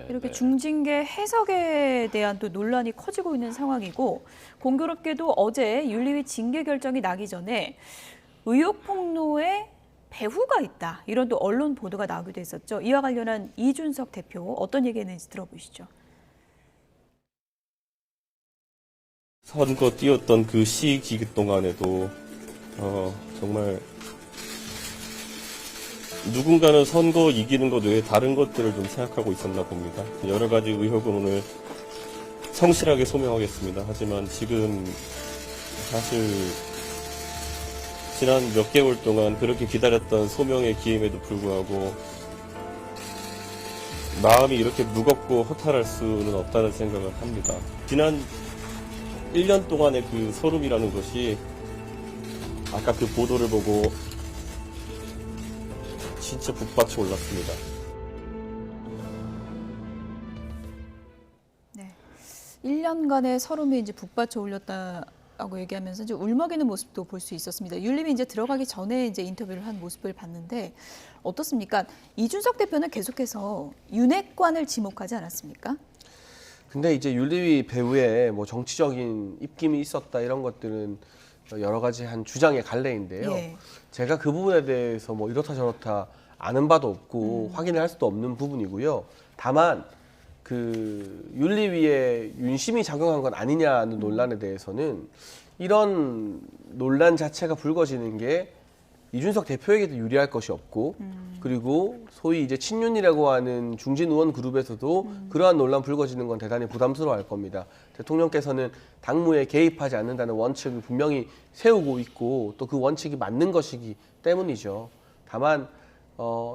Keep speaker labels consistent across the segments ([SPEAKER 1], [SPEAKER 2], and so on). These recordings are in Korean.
[SPEAKER 1] 이렇게 중징계 해석에 대한 또 논란이 커지고 있는 상황이고 공교롭게도 어제 윤리위 징계 결정이 나기 전에 의혹 폭로에 배후가 있다. 이런 또 언론 보도가 나오기도 했었죠. 이와 관련한 이준석 대표 어떤 얘기했는지 들어보시죠.
[SPEAKER 2] 선거 뛰었던 그 시기 동안에도 정말 누군가는 선거 이기는 것 외에 다른 것들을 좀 생각하고 있었나 봅니다. 여러 가지 의혹은 오늘 성실하게 소명하겠습니다. 하지만 지금 사실 지난 몇 개월 동안 그렇게 기다렸던 소명의 기임에도 불구하고 마음이 이렇게 무겁고 허탈할 수는 없다는 생각을 합니다. 지난 1년 동안의 그 소름이라는 것이 아까 그 보도를 보고 진짜 북받쳐 올랐습니다.
[SPEAKER 1] 네, 1년간의 서름이 이제 북받쳐 올렸다고 얘기하면서 이제 울먹이는 모습도 볼 수 있었습니다. 윤리위 이제 들어가기 전에 이제 인터뷰를 한 모습을 봤는데 어떻습니까? 이준석 대표는 계속해서 윤핵관을 지목하지 않았습니까?
[SPEAKER 3] 근데 이제 윤리위 배후에 뭐 정치적인 입김이 있었다 이런 것들은 여러 가지 한 주장의 갈래인데요.
[SPEAKER 1] 예.
[SPEAKER 3] 제가 그 부분에 대해서 뭐 이렇다 저렇다 아는 바도 없고 확인을 할 수도 없는 부분이고요. 다만 그 윤리위에 윤심이 작용한 건 아니냐는 논란에 대해서는 이런 논란 자체가 불거지는 게 이준석 대표에게도 유리할 것이 없고 그리고 소위 이제 친윤이라고 하는 중진 의원 그룹에서도 그러한 논란 불거지는 건 대단히 부담스러워할 겁니다. 대통령께서는 당무에 개입하지 않는다는 원칙을 분명히 세우고 있고 또 그 원칙이 맞는 것이기 때문이죠. 다만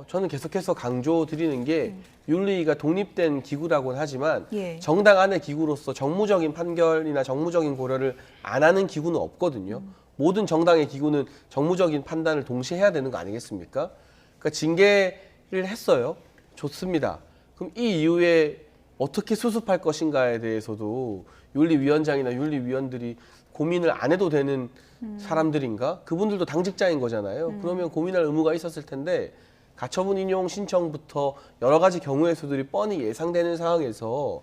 [SPEAKER 3] 저는 계속해서 강조드리는 게 윤리위가 독립된 기구라고는 하지만
[SPEAKER 1] 예.
[SPEAKER 3] 정당 안의 기구로서 정무적인 판결이나 정무적인 고려를 안 하는 기구는 없거든요. 모든 정당의 기구는 정무적인 판단을 동시에 해야 되는 거 아니겠습니까? 그러니까 징계를 했어요. 좋습니다. 그럼 이 이후에 어떻게 수습할 것인가에 대해서도 윤리위원장이나 윤리위원들이 고민을 안 해도 되는 사람들인가? 그분들도 당직자인 거잖아요. 그러면 고민할 의무가 있었을 텐데 가처분 인용 신청부터 여러 가지 경우의 수들이 뻔히 예상되는 상황에서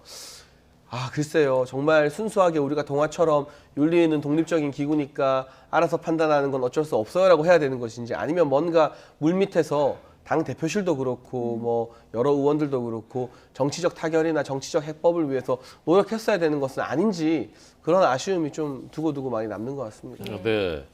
[SPEAKER 3] 글쎄요. 정말 순수하게 우리가 동화처럼 윤리위는 독립적인 기구니까 알아서 판단하는 건 어쩔 수 없어요라고 해야 되는 것인지 아니면 뭔가 물밑에서 당 대표실도 그렇고 뭐 여러 의원들도 그렇고 정치적 타결이나 정치적 해법을 위해서 노력했어야 되는 것은 아닌지 그런 아쉬움이 좀 두고두고 많이 남는 것 같습니다.
[SPEAKER 4] 네.